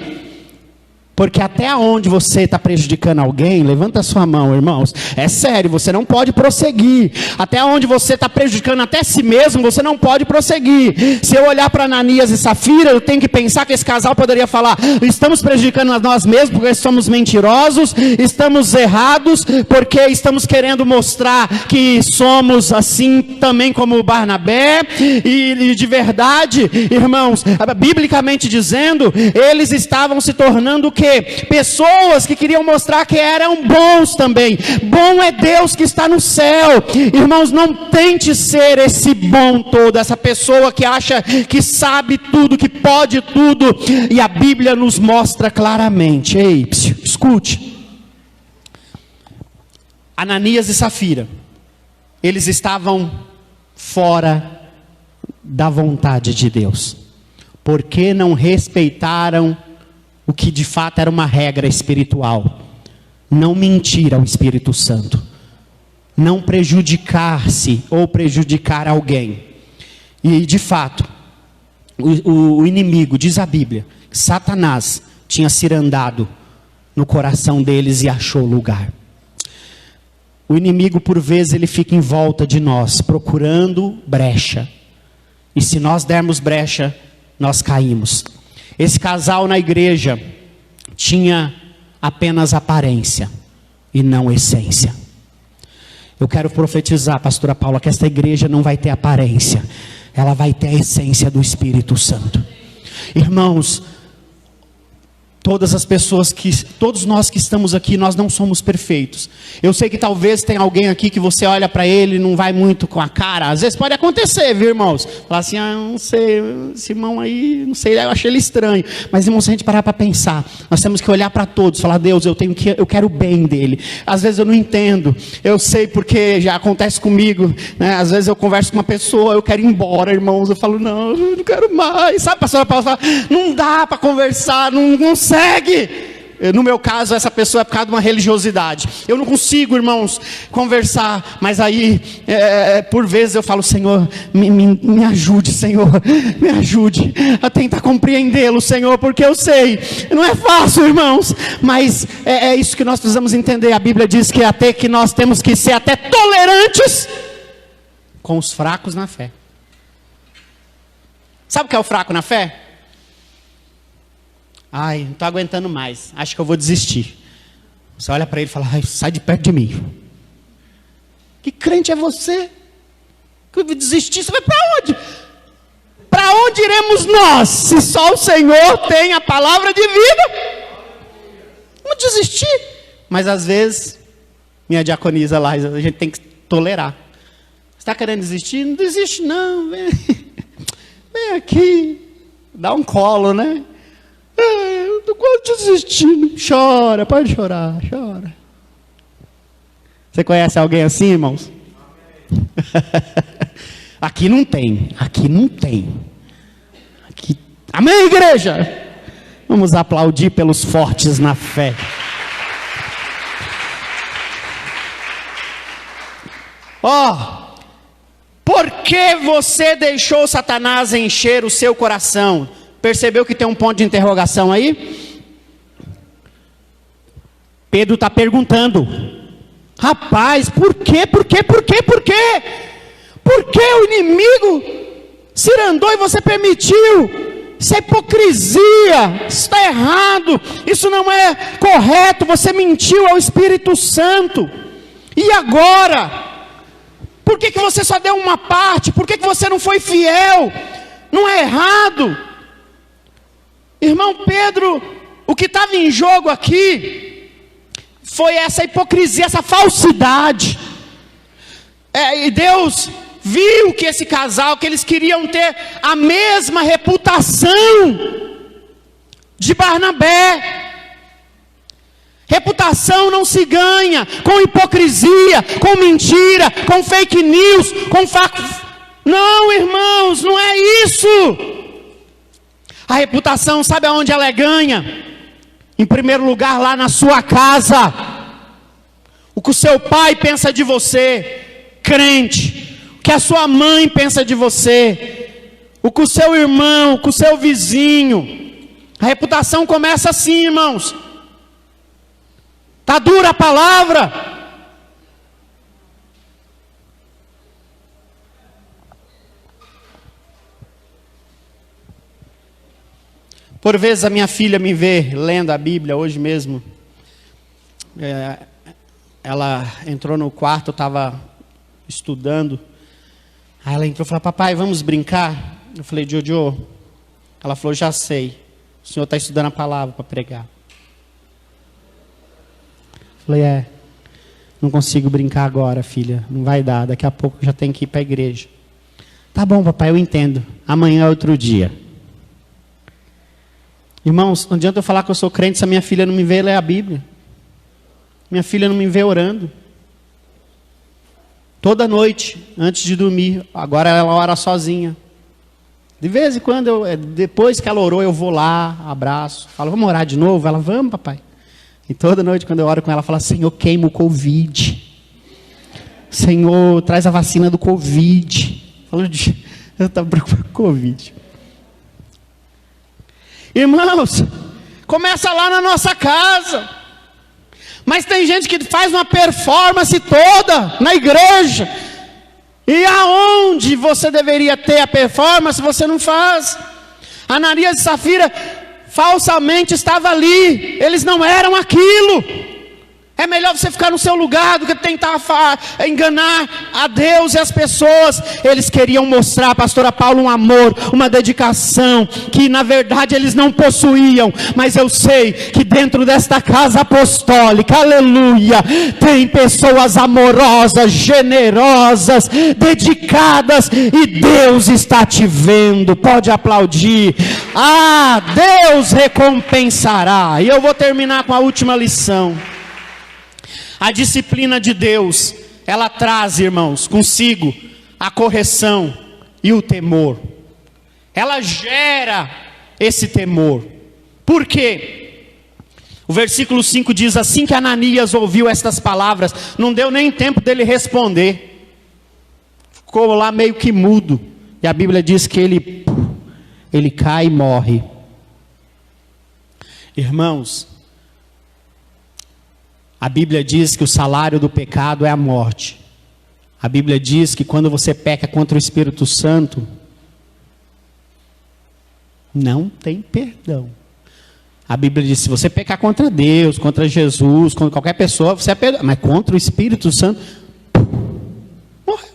Porque até onde você está prejudicando alguém, levanta a sua mão, irmãos. É sério, você não pode prosseguir. Até onde você está prejudicando até si mesmo, você não pode prosseguir. Se eu olhar para Ananias e Safira, eu tenho que pensar que esse casal poderia falar: estamos prejudicando a nós mesmos porque somos mentirosos, estamos errados porque estamos querendo mostrar que somos assim também como Barnabé. E de verdade, irmãos, biblicamente dizendo, eles estavam se tornando o quê? Pessoas que queriam mostrar que eram bons também. Bom é Deus que está no céu. Irmãos, não tente ser esse bom todo, essa pessoa que acha que sabe tudo, que pode tudo. E a Bíblia nos mostra claramente. Ei, escute. Ananias e Safira, eles estavam fora da vontade de Deus, porque não respeitaram o que de fato era uma regra espiritual: não mentir ao Espírito Santo, não prejudicar-se ou prejudicar alguém. E de fato, o inimigo, diz a Bíblia, Satanás tinha cirandado no coração deles e achou lugar. O inimigo, por vezes, ele fica em volta de nós, procurando brecha. E se nós dermos brecha, nós caímos. Esse casal na igreja tinha apenas aparência e não essência. Eu quero profetizar, pastora Paula, que esta igreja não vai ter aparência, ela vai ter a essência do Espírito Santo. Irmãos, todos nós que estamos aqui, nós não somos perfeitos. Eu sei que talvez tenha alguém aqui que você olha para ele e não vai muito com a cara. Às vezes pode acontecer, viu, irmãos? Falar assim: não sei, esse irmão aí, não sei, eu achei ele estranho. Mas, irmãos, se a gente parar para pensar, nós temos que olhar para todos, falar: Deus, eu quero o bem dele. Às vezes eu não entendo, eu sei porque já acontece comigo, né? Às vezes eu converso com uma pessoa, eu quero ir embora, irmãos. Eu falo: não, eu não quero mais. Sabe, pastora Paula fala: não dá para conversar, não segue. No meu caso, essa pessoa é por causa de uma religiosidade. Eu não consigo, irmãos, conversar. Mas aí, por vezes eu falo: Senhor, me ajude, Senhor. Me ajude a tentar compreendê-lo, Senhor. Porque eu sei, não é fácil, irmãos. Mas é isso que nós precisamos entender. A Bíblia diz que nós temos que ser até tolerantes com os fracos na fé. Sabe o que é o fraco na fé? Ai, não estou aguentando mais, acho que eu vou desistir. Você olha para ele e fala: ai, sai de perto de mim. Que crente é você? Que eu vou desistir? Você vai para onde? Para onde iremos nós, se só o Senhor tem a palavra de vida? Vamos desistir. Mas às vezes, minha diaconisa lá, a gente tem que tolerar. Você está querendo desistir? Não desiste não, vem aqui, dá um colo, né? Eu estou quase desistindo. Chora, pode chorar, chora. Você conhece alguém assim, irmãos? Aqui não tem, aqui não tem. Aqui... Amém, igreja? Vamos aplaudir pelos fortes na fé. Por que você deixou Satanás encher o seu coração? Percebeu que tem um ponto de interrogação aí? Pedro está perguntando: rapaz, por quê? Por que o inimigo cirandou e você permitiu? Isso é hipocrisia, isso está errado, isso não é correto, você mentiu ao Espírito Santo. E agora? Por que você só deu uma parte? Por que você não foi fiel? Não é errado? Irmão Pedro, o que estava em jogo aqui foi essa hipocrisia, essa falsidade. E Deus viu que esse casal, que eles queriam ter a mesma reputação de Barnabé. Reputação não se ganha com hipocrisia, com mentira, com fake news, com Não, irmãos, não é isso. A reputação, sabe aonde ela é ganha? Em primeiro lugar, lá na sua casa. O que o seu pai pensa de você, crente. O que a sua mãe pensa de você. O que o seu irmão, o que o seu vizinho. A reputação começa assim, irmãos. Está dura a palavra. Por vezes a minha filha me vê lendo a Bíblia, hoje mesmo. Ela entrou no quarto, eu estava estudando. Aí ela entrou e falou: papai, vamos brincar? Eu falei: Jojo. Ela falou: já sei. O senhor está estudando a palavra para pregar. Eu falei: não consigo brincar agora, filha. Não vai dar, daqui a pouco eu já tenho que ir para a igreja. Tá bom, papai, eu entendo. Amanhã é outro dia. Irmãos, não adianta eu falar que eu sou crente se a minha filha não me vê ler a Bíblia. Minha filha não me vê orando. Toda noite, antes de dormir. Agora ela ora sozinha. De vez em quando, depois que ela orou, eu vou lá, abraço. Falo: vamos orar de novo? Ela: vamos, papai. E toda noite, quando eu oro com ela, fala: Senhor, queima o Covid. Senhor, traz a vacina do Covid. Falo: eu estou preocupado com o Covid. Irmãos, começa lá na nossa casa. Mas tem gente que faz uma performance toda na igreja. E aonde você deveria ter a performance, você não faz. Ananias e Safira falsamente estavam ali. Eles não eram aquilo. É melhor você ficar no seu lugar do que tentar enganar a Deus e as pessoas. Eles queriam mostrar, pastora Paulo, um amor, uma dedicação, que na verdade eles não possuíam. Mas eu sei que dentro desta casa apostólica, aleluia, tem pessoas amorosas, generosas, dedicadas, e Deus está te vendo. Pode aplaudir. Deus recompensará. E eu vou terminar com a última lição. A disciplina de Deus, ela traz, irmãos, consigo a correção e o temor. Ela gera esse temor. Por quê? O versículo 5 diz: assim que Ananias ouviu estas palavras, não deu nem tempo dele responder. Ficou lá meio que mudo. E a Bíblia diz que ele cai e morre. Irmãos, a Bíblia diz que o salário do pecado é a morte. A Bíblia diz que quando você peca contra o Espírito Santo, não tem perdão. A Bíblia diz: se você pecar contra Deus, contra Jesus, contra qualquer pessoa, você é perdoado. Mas contra o Espírito Santo, morreu.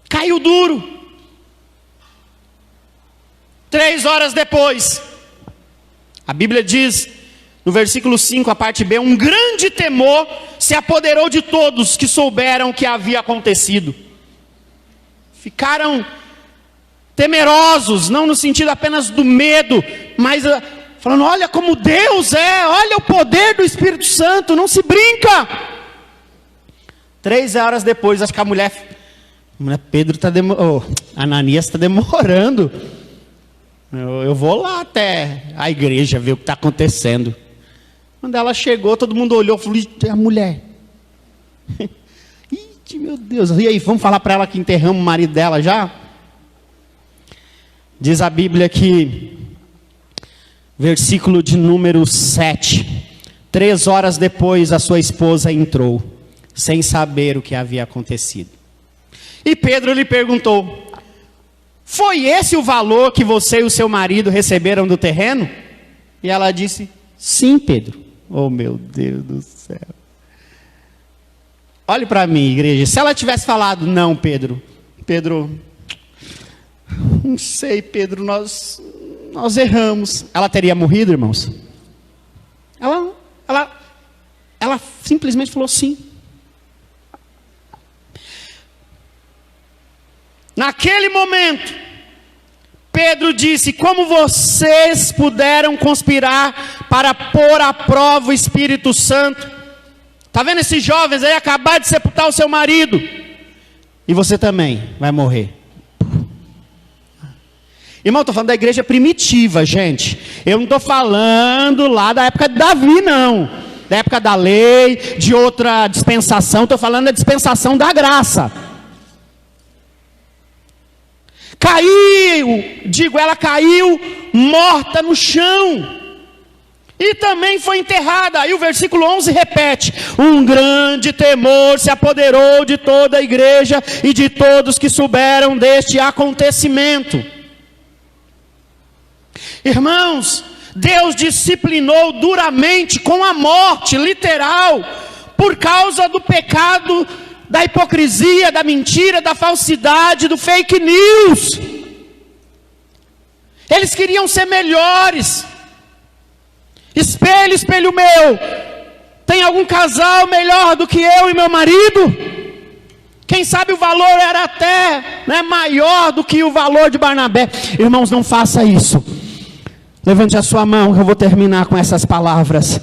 Caiu duro. 3 horas depois, a Bíblia diz, no versículo 5, a parte B: um grande temor se apoderou de todos que souberam o que havia acontecido. Ficaram temerosos, não no sentido apenas do medo, mas falando: olha como Deus é, olha o poder do Espírito Santo, não se brinca. 3 horas depois, acho que a mulher Pedro está Ananias está demorando. Eu vou lá até a igreja ver o que está acontecendo. Quando ela chegou, todo mundo olhou e falou: é a mulher. Ih, meu Deus. E aí, vamos falar para ela que enterramos o marido dela já? Diz a Bíblia que, versículo de número 7: 3 horas depois a sua esposa entrou, sem saber o que havia acontecido. E Pedro lhe perguntou: foi esse o valor que você e o seu marido receberam do terreno? E ela disse: sim, Pedro. Oh, meu Deus do céu. Olhe para mim, igreja. Se ela tivesse falado: não, Pedro, não sei, Pedro, nós erramos. Ela teria morrido, irmãos? Ela simplesmente falou sim. Naquele momento, Pedro disse: como vocês puderam conspirar para pôr à prova o Espírito Santo? Está vendo esses jovens aí acabar de sepultar o seu marido? E você também vai morrer. Irmão, estou falando da igreja primitiva, gente. Eu não estou falando lá da época de Davi, não. Da época da lei, de outra dispensação. Estou falando da dispensação da graça. Ela caiu morta no chão. E também foi enterrada. Aí o versículo 11 repete: um grande temor se apoderou de toda a igreja e de todos que souberam deste acontecimento. Irmãos, Deus disciplinou duramente com a morte, literal, por causa do pecado, da hipocrisia, da mentira, da falsidade, do fake news. Eles queriam ser melhores. Espelho, espelho meu, tem algum casal melhor do que eu e meu marido? Quem sabe o valor era até maior do que o valor de Barnabé. Irmãos, não faça isso. Levante a sua mão, eu vou terminar com essas palavras.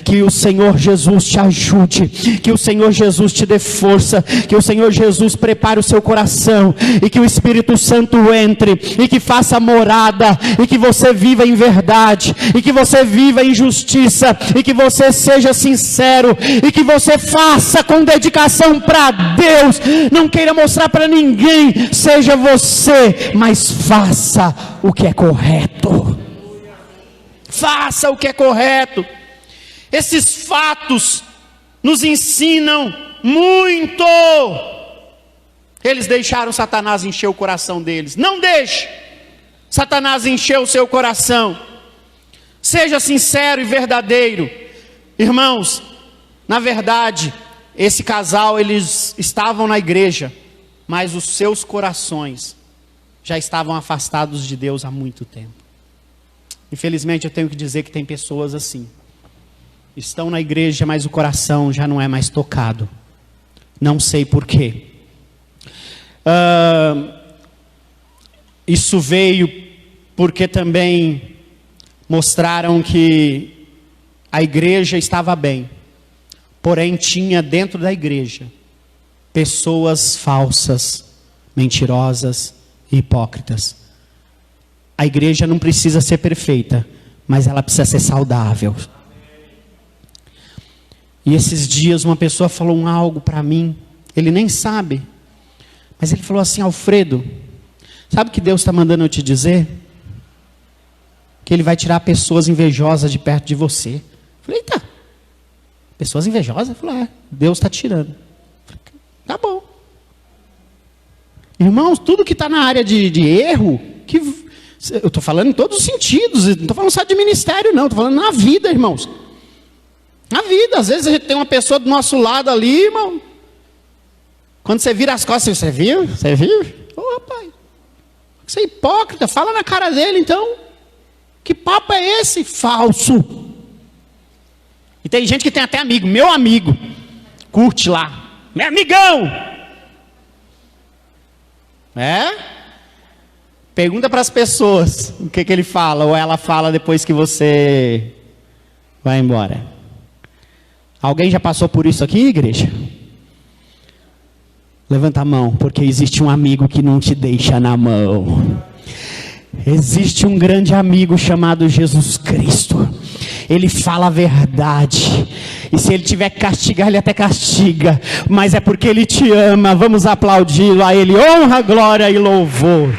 Que o Senhor Jesus te ajude, que o Senhor Jesus te dê força, que o Senhor Jesus prepare o seu coração, e que o Espírito Santo entre, e que faça morada, e que você viva em verdade, e que você viva em justiça, e que você seja sincero, e que você faça com dedicação para Deus. Não queira mostrar para ninguém, seja você, mas faça o que é correto. Faça o que é correto. Esses fatos nos ensinam muito. Eles deixaram Satanás encher o coração deles. Não deixe Satanás encher o seu coração. Seja sincero e verdadeiro. Irmãos, na verdade, esse casal, eles estavam na igreja, mas os seus corações já estavam afastados de Deus há muito tempo. Infelizmente eu tenho que dizer que tem pessoas assim. Estão na igreja, mas o coração já não é mais tocado. Não sei porquê. Isso veio porque também mostraram que a igreja estava bem. Porém tinha dentro da igreja pessoas falsas, mentirosas e hipócritas. A igreja não precisa ser perfeita, mas ela precisa ser saudável. E esses dias uma pessoa falou algo para mim, ele nem sabe, mas ele falou assim: Alfredo, sabe o que Deus está mandando eu te dizer? Que Ele vai tirar pessoas invejosas de perto de você. Eu falei: eita, pessoas invejosas? Ele falou: Deus está tirando. Eu falei: tá bom. Irmãos, tudo que está na área de erro, eu estou falando em todos os sentidos, não estou falando só de ministério não, estou falando na vida, irmãos. Na vida, às vezes a gente tem uma pessoa do nosso lado ali, irmão. Quando você vira as costas, você viu? Você viu? Ô rapaz, você é hipócrita, fala na cara dele então. Que papo é esse? Falso. E tem gente que tem até amigo, meu amigo, curte lá, meu amigão. Pergunta para as pessoas o que ele fala, ou ela fala depois que você vai embora. Alguém já passou por isso aqui, igreja? Levanta a mão, porque existe um amigo que não te deixa na mão. Existe um grande amigo chamado Jesus Cristo. Ele fala a verdade. E se ele tiver que castigar, ele até castiga. Mas é porque ele te ama. Vamos aplaudi-lo a ele. Honra, glória e louvor.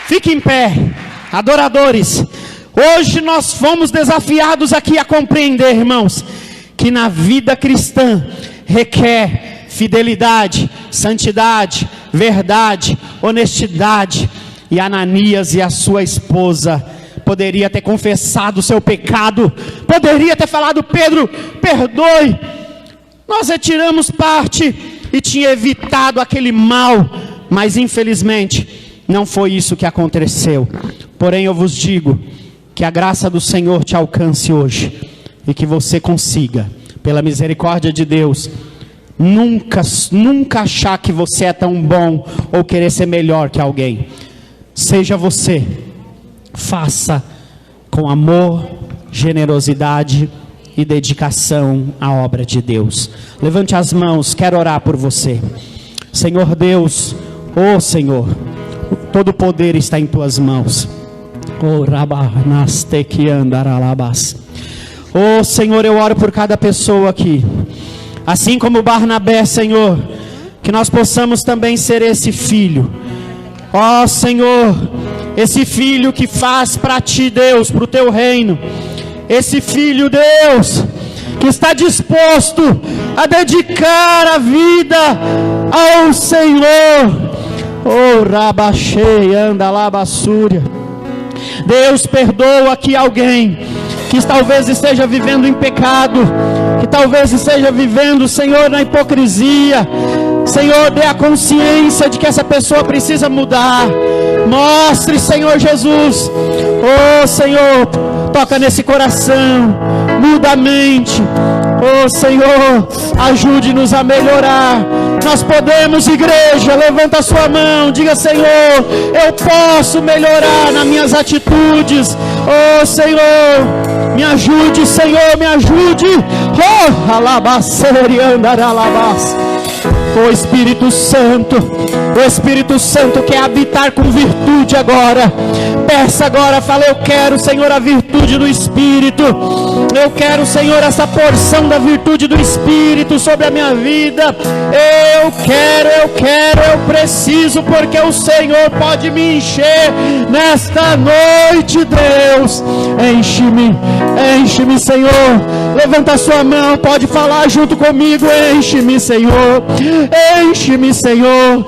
Fique em pé, adoradores. Hoje nós fomos desafiados aqui a compreender, irmãos, que na vida cristã requer fidelidade, santidade, verdade, honestidade. E Ananias e a sua esposa poderia ter confessado o seu pecado, poderia ter falado: Pedro, perdoe, nós retiramos parte, e tinha evitado aquele mal, Mas infelizmente não foi isso que aconteceu. Porém eu vos digo que a graça do Senhor te alcance hoje e que você consiga, pela misericórdia de Deus, nunca achar que você é tão bom ou querer ser melhor que alguém. Seja você, faça com amor, generosidade e dedicação à obra de Deus. Levante as mãos, quero orar por você. Senhor Deus, ó Senhor, todo o poder está em tuas mãos. Ó Senhor, eu oro por cada pessoa aqui, assim como Barnabé, Senhor, que nós possamos também ser esse filho. Ó Senhor, esse filho que faz para ti, Deus, para o teu reino. Esse filho, Deus, que está disposto a dedicar a vida ao Senhor. Oh, Rabachei, anda lá, Bassúria. Deus, perdoa aqui alguém que talvez esteja vivendo em pecado, que talvez esteja vivendo, Senhor, na hipocrisia. Senhor, dê a consciência de que essa pessoa precisa mudar. Mostre, Senhor Jesus. Oh, Senhor, toca nesse coração, muda a mente. Oh, Senhor, ajude-nos a melhorar. Nós podemos, igreja, levanta a sua mão, diga: Senhor, eu posso melhorar nas minhas atitudes. Oh, Senhor, me ajude, Senhor, me ajude. Oh, alabaceri andaralabas. O Espírito Santo quer habitar com virtude agora. Peça agora, fala: eu quero, Senhor, a virtude do Espírito. Eu quero, Senhor, essa porção da virtude do Espírito sobre a minha vida. Eu quero, eu preciso, porque o Senhor pode me encher nesta noite, Deus. Enche-me, Senhor. Levanta a sua mão, pode falar junto comigo: enche-me, Senhor. Enche-me, Senhor.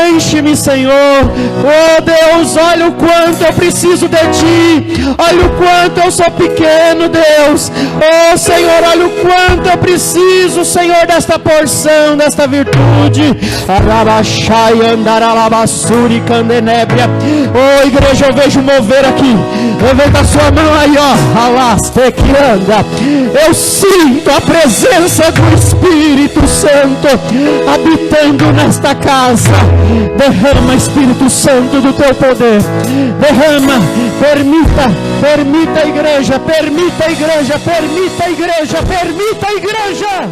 Enche-me, Senhor. Oh Deus, olha o quanto eu preciso de ti. Olha o quanto eu sou pequeno, Deus. Oh Senhor, olha o quanto eu preciso, Senhor, desta porção, desta virtude. Arabachai, andaralabassuri, candenébria. Oh igreja, eu vejo mover aqui. Levanta a sua mão aí, ó. Alaste que anda. Eu sinto a presença do Espírito Santo habitando nesta casa. Derrama, Espírito Santo, do teu poder. Derrama, permita a igreja, permita a igreja, permita a igreja, permita a igreja.